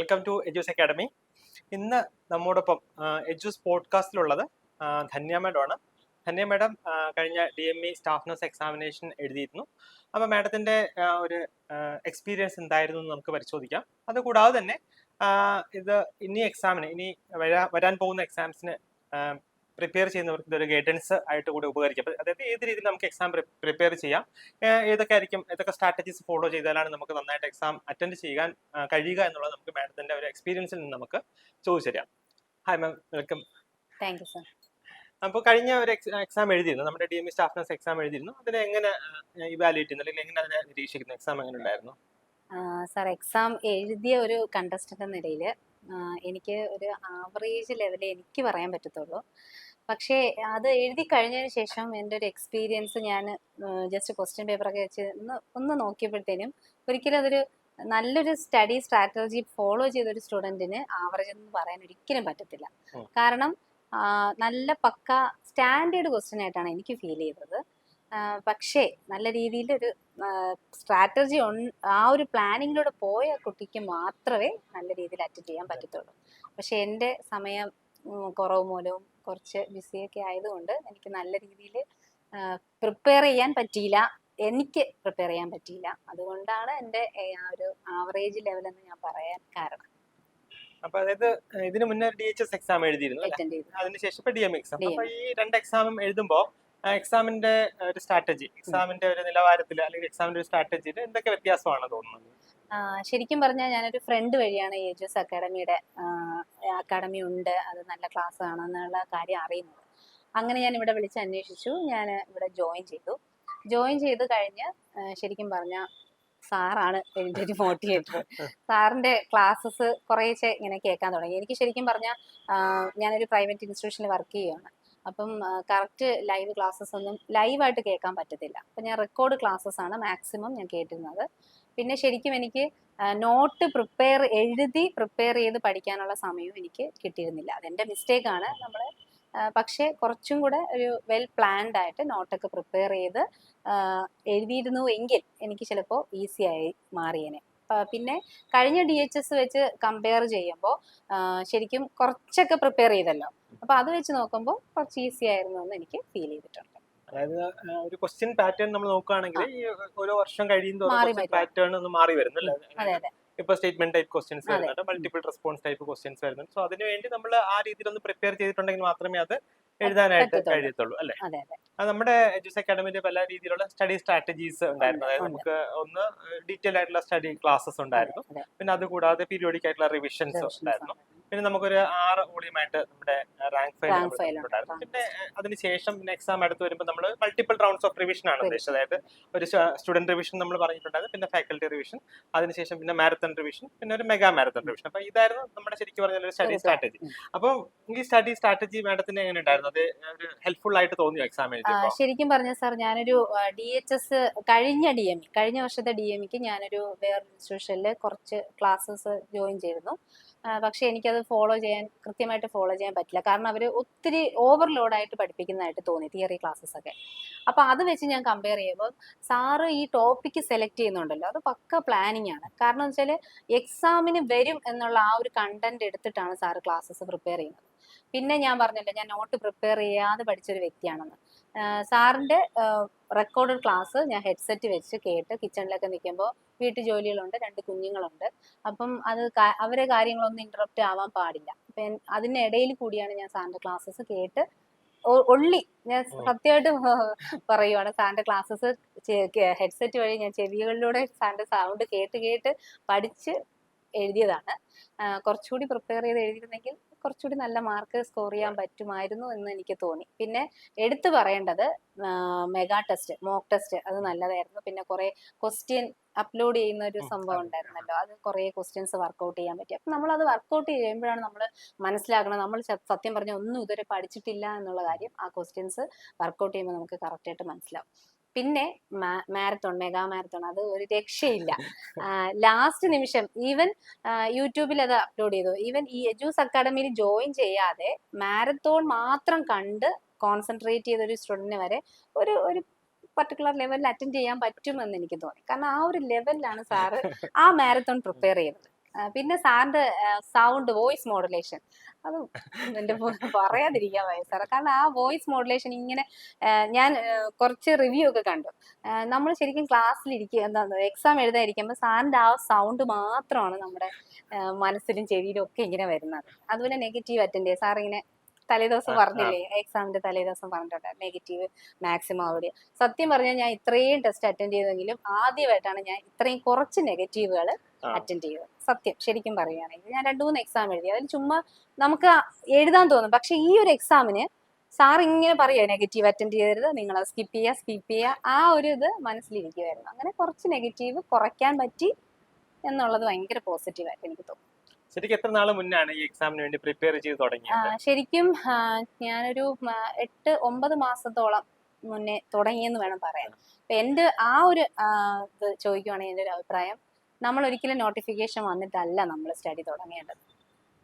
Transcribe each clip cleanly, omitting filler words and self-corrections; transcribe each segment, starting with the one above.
Welcome to എജ്യൂസ് academy. ഇന്ന് നമ്മോടൊപ്പം എജ്യൂസ് പോഡ്കാസ്റ്റിലുള്ളത് Dhanya മാഡമാണ്. Dhanya madam കഴിഞ്ഞ DME സ്റ്റാഫ് നഴ്സ് എക്സാമിനേഷൻ എഴുതിയിരുന്നു. അപ്പോൾ മാഡത്തിൻ്റെ ഒരു എക്സ്പീരിയൻസ് എന്തായിരുന്നു എന്ന് നമുക്ക് പരിശോധിക്കാം. അതുകൂടാതെ തന്നെ ഇത് ഇനി വരാൻ പോകുന്ന എക്സാംസിന് പ്രിപ്പയർ ചെയ്യുന്നവർക്ക് ഇതൊരു ഗൈഡൻസ് ആയിട്ട് കൂടി ഉപകരിക്കും. അതായത് ഏത് രീതിയിൽ നമുക്ക് എക്സാം പ്രിപ്പയർ ചെയ്യാം, ഏതൊക്കെ സ്ട്രാറ്റജീസ് ഫോളോ ചെയ്താലാണ് നമുക്ക് നന്നായിട്ട് എക്സാം അറ്റൻഡ് ചെയ്യാൻ കഴിയുക എന്നുള്ളത് നമുക്ക് മാഡത്തിന്റെ ഒരു എക്സ്പീരിയൻസിൽ നിന്ന് നമുക്ക് ചോദിച്ചറിയാം. Hi ma'am, welcome. Thank you sir. അപ്പോൾ കഴിഞ്ഞ ഒരു എക്സാം എഴുതിയിരുന്നു, നമ്മുടെ DME സ്റ്റാഫ് നഴ്സ് എക്സാം എഴുതിയിരുന്നു. അതിനെ എങ്ങനെ ഇവാലുവേറ്റ് ചെയ്യുന്നു, അല്ലെങ്കിൽ എങ്ങനെ അതിനെ നിരീക്ഷിക്കുന്നു? എക്സാം എങ്ങനെ ഉണ്ടായിരുന്നു? സാർ, എക്സാം എഴുതിയ ഒരു കണ്ടസ്റ്റന്റ് എന്ന നിലയിൽ എനിക്ക് ഒരു ആവറേജ് ലെവലേ എനിക്ക് പറയാൻ പറ്റത്തുള്ളൂ. പക്ഷേ അത് എഴുതി കഴിഞ്ഞതിന് ശേഷം എൻ്റെ ഒരു എക്സ്പീരിയൻസ് ഞാൻ ജസ്റ്റ് ക്വസ്റ്റ്യൻ പേപ്പറൊക്കെ വെച്ച് ഒന്ന് നോക്കിയപ്പോഴത്തേനും ഒരിക്കലും അതൊരു നല്ലൊരു സ്റ്റഡി സ്ട്രാറ്റജി ഫോളോ ചെയ്തൊരു സ്റ്റുഡൻറ്റിന് ആവറേജ് എന്ന് പറയാൻ ഒരിക്കലും പറ്റത്തില്ല. കാരണം നല്ല പക്ക സ്റ്റാൻഡേർഡ് ക്വസ്റ്റ്യൻ ആയിട്ടാണ് എനിക്ക് ഫീൽ ചെയ്തത്. പക്ഷേ നല്ല രീതിയിലൊരു സ്ട്രാറ്റജി ആ ഒരു പ്ലാനിങ്ങിലൂടെ പോയ കുട്ടിക്ക് മാത്രമേ നല്ല രീതിയിൽ അറ്റൻഡ് ചെയ്യാൻ പറ്റത്തുള്ളൂ. പക്ഷെ എൻ്റെ സമയം കുറവ് മൂലവും കുറച്ച് ബിസിയൊക്കെ ആയതുകൊണ്ട് എനിക്ക് നല്ല രീതിയിൽ പ്രിപ്പയർ ചെയ്യാൻ പറ്റിയില്ല. അതുകൊണ്ടാണ് എൻ്റെ ആ ഒരു ആവറേജ് ലെവൽ എന്ന് ഞാൻ പറയാൻ കാരണം. അപ്പൊ അതായത് ഇതിന് മുന്നേ DHS എക്സാം എഴുതിയിരുന്നു, അതിനുശേഷം ഇപ്പൊ DME എക്സാം. അപ്പൊ ഈ രണ്ട് എക്സാമും എഴുതുമ്പോൾ എക്സാമിന്റെ ഒരു സ്ട്രാറ്റജി, എക്സാമിന്റെ ഒരു നിലവാരത്തിൽ അല്ലെങ്കിൽ എക്സാമിന്റെ ഒരു സ്ട്രാറ്റജിയിൽ എന്തൊക്കെ വ്യത്യാസമാണ് തോന്നുന്നത്? ശരിക്കും പറഞ്ഞാൽ ഞാനൊരു ഫ്രണ്ട് വഴിയാണ് എജ്യൂസ് അക്കാഡമിയുടെ അക്കാഡമി ഉണ്ട്, അത് നല്ല ക്ലാസ് ആണെന്നുള്ള കാര്യം അറിയുന്നത്. അങ്ങനെ ഞാൻ ഇവിടെ വിളിച്ച് അന്വേഷിച്ചു. ഞാൻ ഇവിടെ ജോയിൻ ചെയ്ത് കഴിഞ്ഞ് ശരിക്കും പറഞ്ഞാൽ സാറാണ് എൻ്റെ ഒരു മോട്ടിവേറ്റർ. സാറിൻ്റെ ക്ലാസ്സസ് കുറേശ്ശെ ഇങ്ങനെ കേൾക്കാൻ തുടങ്ങി. എനിക്ക് ശരിക്കും പറഞ്ഞാൽ ഞാനൊരു പ്രൈവറ്റ് ഇൻസ്റ്റിറ്റ്യൂഷനിൽ വർക്ക് ചെയ്യുകയാണ്. അപ്പം കറക്റ്റ് ലൈവ് ക്ലാസ്സസ് ഒന്നും ലൈവായിട്ട് കേൾക്കാൻ പറ്റത്തില്ല. അപ്പം ഞാൻ റെക്കോർഡ് ക്ലാസ്സസ് ആണ് മാക്സിമം ഞാൻ കേട്ടിരുന്നത്. പിന്നെ ശരിക്കും എനിക്ക് നോട്ട് എഴുതി പ്രിപ്പയർ ചെയ്ത് പഠിക്കാനുള്ള സമയവും എനിക്ക് കിട്ടിയിരുന്നില്ല. അതെൻ്റെ മിസ്റ്റേക്കാണ്. പക്ഷേ കുറച്ചും കൂടെ ഒരു വെൽ പ്ലാൻഡ് ആയിട്ട് നോട്ടൊക്കെ പ്രിപ്പയർ ചെയ്ത് എഴുതിയിരുന്നു എങ്കിൽ എനിക്ക് ചിലപ്പോൾ ഈസി ആയി മാറിയേനെ. പിന്നെ കഴിഞ്ഞ DHS വെച്ച് കമ്പയർ ചെയ്യുമ്പോൾ ശരിക്കും കുറച്ചൊക്കെ പ്രിപ്പയർ ചെയ്തല്ലോ. അപ്പൊ അത് വെച്ച് നോക്കുമ്പോൾ കുറച്ച് ഈസി ആയിരുന്നു എന്ന് എനിക്ക് ഫീൽ ചെയ്തിട്ടുണ്ട്. അതായത് ഒരു ക്വസ്റ്റ്യൻ പാറ്റേൺ നമ്മൾ നോക്കുകയാണെങ്കിൽ ഓരോ വർഷം കഴിയുമ്പോൾ പാറ്റേൺ ഒന്ന് മാറി വരുന്നല്ലേ? ഇപ്പൊ സ്റ്റേറ്റ്മെന്റ് ടൈപ്പ് ക്വസ്റ്റ്യൻസ് വരുന്നുണ്ട്, മൾട്ടിപ്പിൾ റെസ്പോൺസ് ടൈപ്പ് ക്വസ്റ്റ്യൻസ് വരുന്നുണ്ട്. സോ അതിനുവേണ്ടി നമ്മൾ ആ രീതിയിൽ ഒന്ന് പ്രിപ്പയർ ചെയ്തിട്ടുണ്ടെങ്കിൽ മാത്രമേ അത് എഴുതാനായിട്ട് കഴിയത്തുള്ളൂ അല്ലെ? അത് നമ്മുടെ എജ്യൂസ് അക്കാഡമിയിലെ പല രീതിയിലുള്ള സ്റ്റഡി സ്ട്രാറ്റജീസ് ഉണ്ടായിരുന്നു. അതായത് നമുക്ക് ഒന്ന് ഡീറ്റെയിൽ ആയിട്ടുള്ള സ്റ്റഡി ക്ലാസ്സസ് ഉണ്ടായിരുന്നു, പിന്നെ അതുകൂടാതെ പീരിയോഡിക് ആയിട്ടുള്ള റിവിഷൻസ് ഉണ്ടായിരുന്നു, പിന്നെ നമുക്കൊരു 6 വോളിയമായിട്ട് നമ്മുടെ റാങ്ക് ഫയൽ ഉണ്ടായിരുന്നു. പിന്നെ അതിനുശേഷം എക്സാം അടുത്ത് വരുമ്പോൾ നമ്മൾ മൾട്ടിപ്പിൾ റൗണ്ട്സ് ഓഫ് റിവിഷൻ ആണ് ഉദ്ദേശിച്ചത്. അതായത് ഒരു സ്റ്റുഡന്റ് റിവിഷൻ നമ്മൾ പറഞ്ഞിട്ടുണ്ടായിരുന്നു, പിന്നെ ഫാക്കൽറ്റി റിവിഷൻ, അതിനുശേഷം പിന്നെ മാരത്തൺ റിവിഷൻ, പിന്നെ ഒരു മെഗാ മാരത്തൺ റിവിഷൻ. അപ്പൊ ഇതായിരുന്നു നമ്മുടെ ശരിക്കും പറഞ്ഞ ഒരു സ്റ്റഡി സ്ട്രാറ്റജി. അപ്പം ഈ സ്റ്റഡി സ്ട്രാറ്റജി മാഡത്തിന് എങ്ങനെ ഉണ്ടായിരുന്നു? അത് ഒരു ഹെൽപ്ഫുൾ ആയിട്ട് തോന്നിയോ എക്സാം എഴുതിയപ്പോൾ? ശരിക്കും പറഞ്ഞ സാർ, ഞാനൊരു DHS കഴിഞ്ഞ വർഷത്തെ DMEക്ക് ഞാനൊരു വേറെ ഇൻസ്റ്റിറ്റ്യൂഷനിൽ കുറച്ച് ക്ലാസ്സസ് ജോയിൻ ചെയ്തിരുന്നു. പക്ഷെ എനിക്കത് കൃത്യമായിട്ട് ഫോളോ ചെയ്യാൻ പറ്റില്ല. കാരണം അവർ ഒത്തിരി ഓവർലോഡായിട്ട് പഠിപ്പിക്കുന്നതായിട്ട് തോന്നി, തിയറി ക്ലാസ്സസ് ഒക്കെ. അപ്പൊ അത് വെച്ച് ഞാൻ കമ്പയർ ചെയ്യുമ്പോൾ സാറ് ഈ ടോപ്പിക്ക് സെലക്ട് ചെയ്യുന്നുണ്ടല്ലോ, അത് പക്ക പ്ലാനിങ് ആണ്. കാരണം എന്ന് വെച്ചാൽ എക്സാമിന് വരും എന്നുള്ള ആ ഒരു കണ്ടന്റ് എടുത്തിട്ടാണ് സാറ് ക്ലാസ്സസ് പ്രിപ്പയർ ചെയ്യുന്നത്. പിന്നെ ഞാൻ പറഞ്ഞല്ലോ, ഞാൻ നോട്ട് പ്രിപ്പയർ ചെയ്യാതെ പഠിച്ചൊരു വ്യക്തിയാണെന്ന്. സാറിന്റെ റെക്കോർഡ് ക്ലാസ് ഞാൻ ഹെഡ്സെറ്റ് വെച്ച് കേട്ട് കിച്ചണിലൊക്കെ നിൽക്കുമ്പോൾ, വീട്ടു ജോലികളുണ്ട്, 2 കുഞ്ഞുങ്ങളുണ്ട്. അപ്പം അവരെ കാര്യങ്ങളൊന്നും ഇന്ററപ്റ്റ് ആവാൻ പാടില്ല. അപ്പം അതിനിടയിൽ കൂടിയാണ് ഞാൻ സാറിന്റെ ക്ലാസ്സസ് കേട്ട് ഞാൻ സത്യമായിട്ട് പറയുവാണ്, സാറിന്റെ ക്ലാസ്സസ് ഹെഡ്സെറ്റ് വഴി ഞാൻ ചെവികളിലൂടെ സാറിന്റെ സൗണ്ട് കേട്ട് പഠിച്ച് എഴുതിയതാണ്. കുറച്ചുകൂടി പ്രിപ്പയർ ചെയ്ത് എഴുതിയിരുന്നെങ്കിൽ കുറച്ചുകൂടി നല്ല മാർക്ക് സ്കോർ ചെയ്യാൻ പറ്റുമായിരുന്നു എന്ന് എനിക്ക് തോന്നി. പിന്നെ എടുത്തു പറയേണ്ടത് മോക്ക് ടെസ്റ്റ് അത് നല്ലതായിരുന്നു. പിന്നെ കുറെ ക്വസ്റ്റ്യൻ അപ്ലോഡ് ചെയ്യുന്ന ഒരു സംഭവം ഉണ്ടായിരുന്നല്ലോ, അത് കുറെ ക്വസ്റ്റ്യൻസ് വർക്ക്ഔട്ട് ചെയ്യാൻ പറ്റി. അപ്പം നമ്മളത് വർക്ക്ഔട്ട് ചെയ്യുമ്പോഴാണ് നമ്മൾ മനസ്സിലാക്കണം, നമ്മൾ സത്യം പറഞ്ഞാൽ ഒന്നും ഇതുവരെ പഠിച്ചിട്ടില്ല എന്നുള്ള കാര്യം ആ ക്വസ്റ്റ്യൻസ് വർക്ക്ഔട്ട് ചെയ്യുമ്പോൾ നമുക്ക് കറക്റ്റായിട്ട് മനസ്സിലാവും. പിന്നെ മെഗാ മാരത്തോൺ അത് ഒരു രക്ഷയില്ല. ലാസ്റ്റ് നിമിഷം ഈവൻ യൂട്യൂബിൽ അത് അപ്ലോഡ് ചെയ്തു. ഈവൻ ഈ എജ്യൂസ് അക്കാഡമിയിൽ ജോയിൻ ചെയ്യാതെ മാരത്തോൺ മാത്രം കണ്ട് കോൺസെൻട്രേറ്റ് ചെയ്ത ഒരു സ്റ്റുഡന്റിന് വരെ ഒരു പർട്ടിക്കുലർ ലെവലിൽ അറ്റൻഡ് ചെയ്യാൻ പറ്റുമെന്ന് എനിക്ക് തോന്നി. കാരണം ആ ഒരു ലെവലിലാണ് സാറ് ആ മാരത്തോൺ പ്രിപ്പയർ ചെയ്തത്. പിന്നെ സാറിന്റെ സൗണ്ട് വോയിസ് മോഡുലേഷൻ അത് എന്റെ പറയാതിരിക്കാൻ വയ്യ സാറേ. കാരണം ആ വോയിസ് മോഡുലേഷൻ ഇങ്ങനെ ഞാൻ കുറച്ച് റിവ്യൂ ഒക്കെ കണ്ടു. നമ്മൾ ശരിക്കും ക്ലാസ്സിലിരിക്കുക എന്താ എക്സാം എഴുതാതിരിക്കുമ്പോൾ സാറിന്റെ ആ സൗണ്ട് മാത്രമാണ് നമ്മുടെ മനസ്സിലും ചെവിയിലും ഒക്കെ ഇങ്ങനെ വരുന്നത്. അതുപോലെ നെഗറ്റീവ് അറ്റൻഡ് ചെയ്യുക സാർ ഇങ്ങനെ തലേദിവസം പറഞ്ഞില്ലേ, എക്സാമിന്റെ തലേദിവസം പറഞ്ഞിട്ടുണ്ട് നെഗറ്റീവ് മാക്സിമം അവിടെ. സത്യം പറഞ്ഞാൽ ഞാൻ ഇത്രയും ടെസ്റ്റ് അറ്റൻഡ് ചെയ്തെങ്കിലും ആദ്യമായിട്ടാണ് ഞാൻ ഇത്രയും കുറച്ച് നെഗറ്റീവുകൾ അറ്റൻഡ് ചെയ്തത്. സത്യം ശരിക്കും പറയുകയാണെങ്കിൽ ഞാൻ 2-3 എക്സാം എഴുതി. അതിൽ ചുമ്മാ നമുക്ക് എഴുതാൻ തോന്നും. പക്ഷെ ഈ ഒരു എക്സാമിന് സാർ ഇങ്ങനെ പറയുക നെഗറ്റീവ് അറ്റൻഡ് ചെയ്യരുത്, നിങ്ങൾ അത് സ്കിപ്പ് ചെയ്യുക ആ ഒരു ഇത് മനസ്സിലിരിക്കുമായിരുന്നു. അങ്ങനെ കുറച്ച് നെഗറ്റീവ് കുറയ്ക്കാൻ പറ്റി എന്നുള്ളത് ഭയങ്കര പോസിറ്റീവായിട്ട് എനിക്ക് തോന്നുന്നു. ശരിക്കും എത്ര നാൾ മുന്നാണ് ഈ എക്സാമിന് വേണ്ടി പ്രിപ്പയർ ചെയ്ത് തുടങ്ങിയത്? ശരിക്കും ഞാനൊരു 8-9 മാസത്തോളം മുന്നേ തുടങ്ങിയെന്ന് വേണം പറയാൻ. അപ്പൊ എന്റെ ആ ഒരു ഇത് ചോദിക്കുവാണെങ്കിൽ എന്റെ ഒരു അഭിപ്രായം, നമ്മൾ ഒരിക്കലും നോട്ടിഫിക്കേഷൻ വന്നിട്ടല്ല നമ്മൾ സ്റ്റഡി തുടങ്ങേണ്ടത്.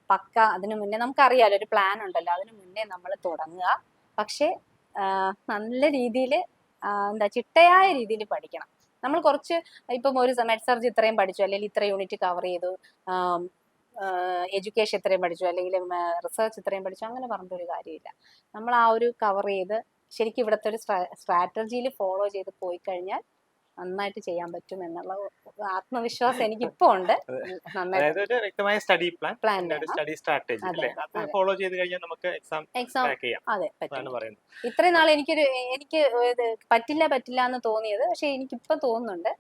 പക്ക അതിനു മുന്നേ നമുക്കറിയാലോ ഒരു പ്ലാൻ ഉണ്ടല്ലോ, അതിനു മുന്നേ നമ്മൾ തുടങ്ങുക. പക്ഷെ നല്ല രീതിയിൽ എന്താ ചിട്ടയായ രീതിയിൽ പഠിക്കണം. നമ്മൾ കുറച്ച് ഇപ്പം ഒരു മെഡ്സർജ് ഇത്രയും പഠിച്ചു, അല്ലെങ്കിൽ ഇത്ര യൂണിറ്റ് കവർ ചെയ്തു, എഡ്യൂക്കേഷൻ ഇത്രയും പഠിച്ചു, അല്ലെങ്കിൽ റിസർച്ച് ഇത്രയും പഠിച്ചു, അങ്ങനെ പറഞ്ഞൊരു കാര്യമില്ല. നമ്മൾ ആ ഒരു കവർ ചെയ്ത് ശരിക്കും ഇവിടുത്തെ ഒരു സ്ട്രാറ്റജിയിൽ ഫോളോ ചെയ്ത് പോയി കഴിഞ്ഞാൽ നന്നായിട്ട് ചെയ്യാൻ പറ്റും എന്നുള്ള ആത്മവിശ്വാസം എനിക്ക് ഇപ്പൊ ഉണ്ട്. അതായത് ഒരു വ്യക്തമായ study plan, study strategy follow ചെയ്ത് കഴിഞ്ഞാൽ നമുക്ക് എക്സാം ചെയ്യാം. അതെ പറ്റും. ഇത്രയും നാൾ എനിക്ക് പറ്റില്ല എന്ന് തോന്നിയത്, പക്ഷെ എനിക്കിപ്പൊ തോന്നുന്നുണ്ട്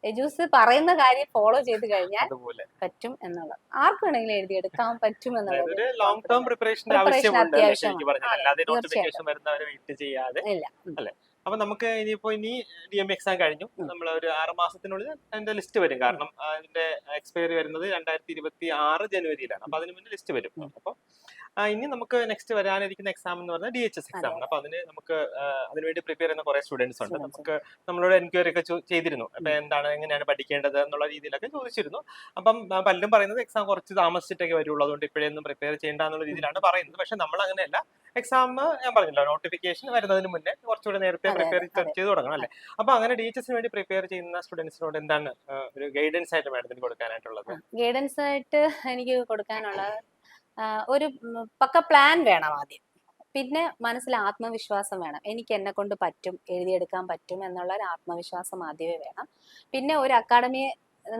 എജൂസ് പറയുന്ന കാര്യം ഫോളോ ചെയ്ത് കഴിഞ്ഞാൽ പറ്റും എന്നുള്ളത്. ആർക്ക് വേണമെങ്കിലും എഴുതിയെടുക്കാൻ പറ്റും എന്നുള്ളത് ലോങ് ടേം പ്രിപ്പറേഷൻ ഇല്ല. അപ്പൊ നമുക്ക് ഇനി DME എക്സാം കഴിഞ്ഞു, നമ്മൾ ഒരു 6 മാസത്തിനുള്ളിൽ അതിന്റെ ലിസ്റ്റ് വരും. കാരണം അതിന്റെ എക്സ്പയറി വരുന്നത് 2026 ജനുവരിയിലാണ്. അപ്പൊ അതിന് മുന്നേ ലിസ്റ്റ് വരും. അപ്പൊ ഇനി നമുക്ക് നെക്സ്റ്റ് വരാനിരിക്കുന്ന എക്സാം എന്ന് പറഞ്ഞാൽ DHS എക്സാം ആണ്. അപ്പൊ അതിനുവേണ്ടി പ്രിപ്പയർ ചെയ്യുന്ന കുറെ സ്റ്റുഡൻസ് ഉണ്ട്. നമ്മളോട് എൻക്വയറി ഒക്കെ ചെയ്തിരുന്നു. അപ്പൊ എങ്ങനെയാണ് പഠിക്കേണ്ടത് എന്നുള്ള രീതിയിലൊക്കെ ചോദിച്ചിരുന്നു. അപ്പം പലരും പറയുന്നത് എക്സാം കുറച്ച് താമസിച്ചിട്ടൊക്കെ വരുള്ളൂ, അതുകൊണ്ട് ഇപ്പോഴൊന്നും പ്രിപ്പയർ ചെയ്യേണ്ട എന്നുള്ള രീതിയിലാണ് പറയുന്നത്. പക്ഷെ നമ്മൾ അങ്ങനെയല്ല. എക്സാം ഞാൻ പറഞ്ഞില്ല, നോട്ടിഫിക്കേഷൻ വരുന്നതിന് മുന്നേ കുറച്ചുകൂടെ നേരത്തെ പ്രിപ്പയർ ചെയ്ത് തുടങ്ങണം അല്ലേ? അപ്പൊ അങ്ങനെ DHSന് വേണ്ടി പ്രിപ്പയർ ചെയ്യുന്ന സ്റ്റുഡൻസിനോട് എന്താണ് ഒരു ഗൈഡൻസ് ആയിട്ട് മാഡത്തിന് കൊടുക്കാനായിട്ടുള്ളത്? ഗൈഡൻസ് ആയിട്ട് എനിക്ക് കൊടുക്കാനുള്ളത്, ഒരു പക്ക പ്ലാൻ വേണം ആദ്യം. പിന്നെ മനസ്സിൽ ആത്മവിശ്വാസം വേണം. എനിക്ക് എന്നെ കൊണ്ട് പറ്റും, എഴുതിയെടുക്കാൻ പറ്റും എന്നുള്ള ഒരു ആത്മവിശ്വാസം ആദ്യമേ വേണം. പിന്നെ ഒരു അക്കാഡമിയെ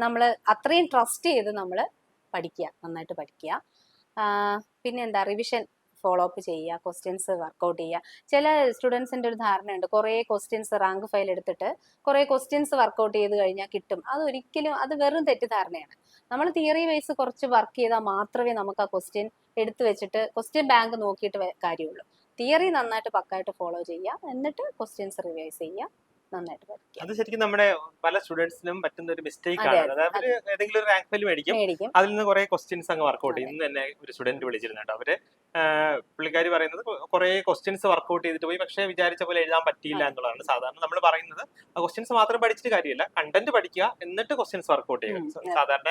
നമ്മൾ അത്രയും ട്രസ്റ്റ് ചെയ്ത് നമ്മൾ പഠിക്കുക, നന്നായിട്ട് പഠിക്കുക. പിന്നെ എന്താ റിവിഷൻ ഫോളോ അപ്പ് ചെയ്യുക, ക്വസ്റ്റ്യൻസ് വർക്കൗട്ട് ചെയ്യുക. ചില സ്റ്റുഡൻസിന്റെ ഒരു ധാരണയുണ്ട്, കുറേ ക്വസ്റ്റ്യൻസ് റാങ്ക് ഫയൽ എടുത്തിട്ട് കുറേ ക്വസ്റ്റ്യൻസ് വർക്കൗട്ട് ചെയ്ത് കഴിഞ്ഞാൽ കിട്ടും. അത് വെറും തെറ്റിദ്ധാരണയാണ്. നമ്മൾ തിയറി വൈസ് കുറച്ച് വർക്ക് ചെയ്താൽ മാത്രമേ നമുക്ക് ആ ക്വസ്റ്റ്യൻ എടുത്തു വെച്ചിട്ട് ക്വസ്റ്റ്യൻ ബാങ്ക് നോക്കിയിട്ട് കാര്യമുള്ളൂ. തിയറി നന്നായിട്ട് പക്കായിട്ട് ഫോളോ ചെയ്യുക, എന്നിട്ട് ക്വസ്റ്റ്യൻസ് റിവൈസ് ചെയ്യുക, നന്നായിട്ട് പഠിക്കുക. അത് ശരിക്കും നമ്മുടെ പല സ്റ്റുഡൻസിനും പറ്റുന്ന ഒരു മിസ്റ്റേക്ക് ആണ്. അതായത് ഏതെങ്കിലും ഒരു റാങ്ക് ഫയൽ മേടിക്കും, അതിൽ നിന്ന് കുറെ ക്വസ്റ്റ്യൻസ് അങ്ങ് വർക്കൗട്ട് ചെയ്യും. ഇന്ന് തന്നെ ഒരു സ്റ്റുഡന്റ് വിളിച്ചിരുന്നു കേട്ടോ. പുള്ളിക്കാരി പറയുന്നത് കുറെ ക്വസ്റ്റ്യൻസ് വർക്കൗട്ട് ചെയ്തിട്ട് പോയി, പക്ഷെ വിചാരിച്ച പോലെ എഴുതാൻ പറ്റിയില്ല എന്നുള്ളതാണ്. സാധാരണ നമ്മൾ പറയുന്നത് ക്വസ്റ്റ്യൻസ് മാത്രം പഠിച്ചിട്ട് കാര്യമില്ല, കണ്ടന്റ് പഠിക്കുക, എന്നിട്ട് ക്വസ്റ്റ്യൻസ് വർക്കൗട്ട് ചെയ്യുക. സാധാരണ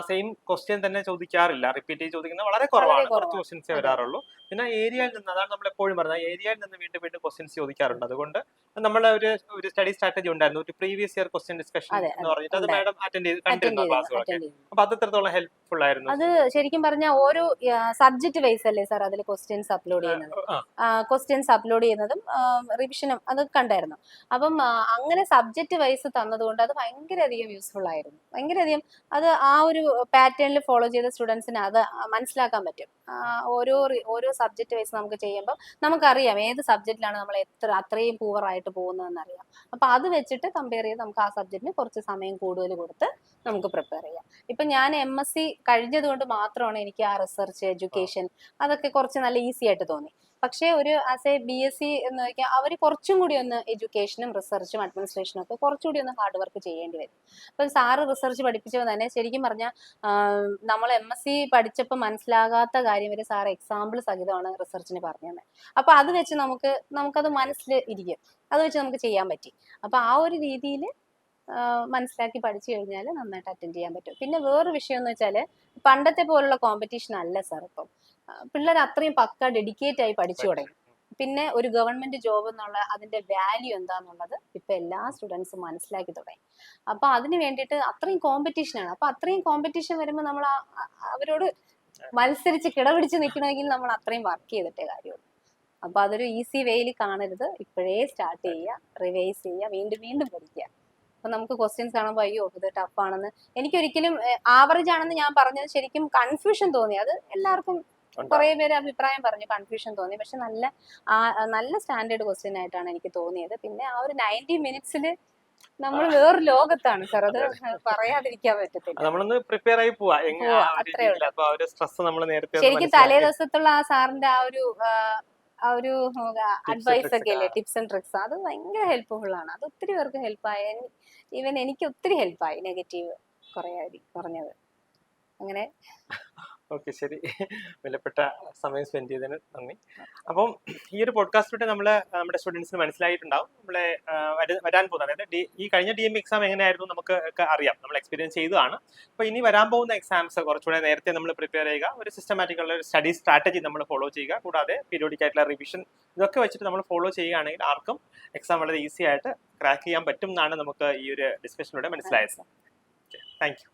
സെയിം ക്വസ്റ്റ്യൻ തന്നെ ചോദിക്കാറില്ല, റിപ്പീറ്റ് ചെയ്ത് ചോദിക്കുന്നത് വളരെ കുറവാണ്, കുറച്ച് ക്വസ്റ്റ്യൻസേ വരാറുള്ളൂ. പിന്നെ ഏരിയയിൽ നിന്ന്, അതാണ് നമ്മൾ എപ്പോഴും പറഞ്ഞത്, ഏരിയയിൽ നിന്ന് വീണ്ടും വീണ്ടും ക്വസ്റ്റ്യൻസ് ചോദിക്കാറുണ്ട്. അതുകൊണ്ട് നമ്മൾ ഒരു സ്റ്റഡി സ്ട്രാറ്റജി ഉണ്ടായിരുന്നു, ഒരു പ്രീവിയസ് ഇയർ ക്വസ്റ്റ്യൻ ഡിസ്കഷൻ എന്ന് പറഞ്ഞിട്ട് അത് മാഡം അറ്റൻഡ് ചെയ്ത് കണ്ടിരുന്നു ക്ലാസ്സുകളൊക്കെ. അപ്പൊ അത് എത്രത്തോളം ഹെൽപ്ഫുൾ ആയിരുന്നു? അത് ശരിക്കും പറഞ്ഞാൽ ഓരോ സബ്ജക്ട് വൈസ് അല്ലേ സാർ അതിൽ ക്വസ്റ്റ്യൻസ് അപ്ലോഡ് ചെയ്യുന്നതും റിവിഷനും അത് കണ്ടായിരുന്നു. അപ്പം അങ്ങനെ സബ്ജക്ട് വൈസ് തന്നതുകൊണ്ട് അത് ഭയങ്കരധികം യൂസ്ഫുൾ ആയിരുന്നു. ഭയങ്കരധികം അത് ആ ഒരു പാറ്റേണിൽ ഫോളോ ചെയ്ത സ്റ്റുഡൻസിന് അത് മനസ്സിലാക്കാൻ പറ്റും. ഓരോ സബ്ജക്ട് വൈസ് നമുക്ക് ചെയ്യുമ്പോൾ നമുക്കറിയാം ഏത് സബ്ജക്റ്റിലാണ് നമ്മൾ അത്രയും പൂവറായിട്ട് പോകുന്നതെന്ന് അറിയാം. അപ്പൊ അത് വെച്ചിട്ട് കമ്പയർ ചെയ്ത് നമുക്ക് ആ സബ്ജക്റ്റിന് കുറച്ച് സമയം കൂടുതൽ കൊടുത്ത് നമുക്ക് പ്രിപ്പയർ ചെയ്യാം. ഇപ്പൊ ഞാൻ MSc കഴിഞ്ഞത് കൊണ്ട് മാത്രമാണ് എനിക്ക് ആ റിസർച്ച്, എഡ്യൂക്കേഷൻ അതൊക്കെ കുറച്ച് നല്ല ഈസി ആയിട്ട് തോന്നി. പക്ഷേ ഒരു ആസ് എ BSc എന്ന് വെച്ചാൽ അവർ കുറച്ചും കൂടി ഒന്ന് എഡ്യൂക്കേഷനും റിസർച്ചും അഡ്മിനിസ്ട്രേഷനും ഒക്കെ കുറച്ചുകൂടി ഒന്ന് ഹാർഡ് വർക്ക് ചെയ്യേണ്ടി വരും. അപ്പം സാറ് റിസർച്ച് പഠിപ്പിച്ചപ്പോൾ തന്നെ ശരിക്കും പറഞ്ഞാൽ നമ്മൾ MSc പഠിച്ചപ്പോൾ മനസ്സിലാകാത്ത കാര്യം വരെ സാർ എക്സാമ്പിൾ സഹിതമാണ് റിസർച്ചിന് പറഞ്ഞു തന്നെ. അപ്പൊ അത് വെച്ച് നമുക്കത് മനസ്സിൽ ഇരിക്കും, അത് വെച്ച് നമുക്ക് ചെയ്യാൻ പറ്റി. അപ്പൊ ആ ഒരു രീതിയിൽ മനസ്സിലാക്കി പഠിച്ചു കഴിഞ്ഞാൽ നന്നായിട്ട് അറ്റൻഡ് ചെയ്യാൻ പറ്റും. പിന്നെ വേറൊരു വിഷയം എന്ന് വെച്ചാൽ പണ്ടത്തെ പോലുള്ള കോമ്പറ്റീഷൻ അല്ല സാർ. ഇപ്പം പിള്ളേർ അത്രയും പക്ക ഡെഡിക്കേറ്റ് ആയി പഠിച്ചു തുടങ്ങി. പിന്നെ ഒരു ഗവൺമെന്റ് ജോബ് എന്നുള്ള അതിന്റെ വാല്യൂ എന്താന്നുള്ളത് ഇപ്പൊ എല്ലാ സ്റ്റുഡൻസും മനസ്സിലാക്കി തുടങ്ങി. അപ്പൊ അതിന് വേണ്ടിയിട്ട് അത്രയും കോമ്പറ്റീഷനാണ്. അപ്പൊ അത്രയും കോമ്പറ്റീഷൻ വരുമ്പോൾ നമ്മൾ അവരോട് മത്സരിച്ച് കിടപിടിച്ച് നിൽക്കണമെങ്കിൽ നമ്മൾ അത്രയും വർക്ക് ചെയ്തിട്ടേ കാര്യമുള്ളൂ. അപ്പൊ അതൊരു ഈസി വേയിൽ കാണരുത്. ഇപ്പോഴേ സ്റ്റാർട്ട് ചെയ്യുക, റിവൈസ് ചെയ്യുക, വീണ്ടും വീണ്ടും പഠിക്കുക. അപ്പൊ നമുക്ക് ക്വസ്റ്റ്യൻസ് കാണുമ്പോൾ അയ്യോ ഇത് ടഫാണെന്ന്, എനിക്കൊരിക്കലും ആവറേജ് ആണെന്ന് ഞാൻ പറഞ്ഞത് ശരിക്കും കൺഫ്യൂഷൻ തോന്നി. അത് എല്ലാവർക്കും കുറെ പേര് അഭിപ്രായം പറഞ്ഞു, കൺഫ്യൂഷൻ തോന്നി. പക്ഷെ നല്ല സ്റ്റാൻഡേർഡ് ക്വസ്റ്റ്യൻ ആയിട്ടാണ് എനിക്ക് തോന്നിയത്. പിന്നെ ആ ഒരു 90 മിനിറ്റ്സിൽ നമ്മൾ വേറൊരു ലോകത്താണ് സാർ, അത് പറയാതിരിക്കാൻ പറ്റത്തില്ല. നമ്മളൊന്ന് പ്രിപ്പയർ ആയി പോവാ. അത്രേ ഉള്ളൂ. അപ്പൊ ആ ഒരു സ്ട്രെസ് നമ്മൾ നേരത്തെ ശരിക്കും തലേ ദിവസത്തുള്ള ആ സാറിന്റെ ആ ഒരു അഡ്വൈസ് ഒക്കെ ഇല്ലേ, ടിപ്സ് ആൻഡ് ട്രിക്സ്, അത് ഭയങ്കര ഹെൽപ്ഫുൾ ആണ്. അത് ഒത്തിരി പേർക്ക് ഹെൽപ്പായി. ഈവൻ എനിക്ക് ഒത്തിരി ഹെൽപ്പായി നെഗറ്റീവ് കുറഞ്ഞത്. അങ്ങനെ ഓക്കെ, ശരി. വിലപ്പെട്ട സമയം സ്പെൻഡ് ചെയ്തതിന് നന്ദി. അപ്പം ഈ ഒരു പോഡ്കാസ്റ്റിലൂടെ നമ്മുടെ സ്റ്റുഡൻസിന് മനസ്സിലായിട്ടുണ്ടാവും നമ്മളെ വരാൻ പോകുന്നത്, അതായത് ഈ കഴിഞ്ഞ DME എക്സാം എങ്ങനെയായിരുന്നു നമുക്ക് അറിയാം, നമ്മൾ എക്സ്പീരിയൻസ് ചെയ്തതാണ്. അപ്പോൾ ഇനി വരാൻ പോകുന്ന എക്സാംസ് കുറച്ചുകൂടെ നേരത്തെ നമ്മൾ പ്രിപ്പയർ ചെയ്യുക, ഒരു സിസ്റ്റമാറ്റിക് ഉള്ള ഒരു സ്റ്റഡി സ്ട്രാറ്റജി നമ്മൾ ഫോളോ ചെയ്യുക, കൂടാതെ പീരിയോഡിക് ആയിട്ടുള്ള റിവിഷൻ ഇതൊക്കെ വെച്ചിട്ട് നമ്മൾ ഫോളോ ചെയ്യുകയാണെങ്കിൽ ആർക്കും എക്സാം വളരെ ഈസി ആയിട്ട് ക്രാക്ക് ചെയ്യാൻ പറ്റും എന്നാണ് നമുക്ക് ഈ ഒരു ഡിസ്കഷനിലൂടെ മനസ്സിലായത്. Thank you.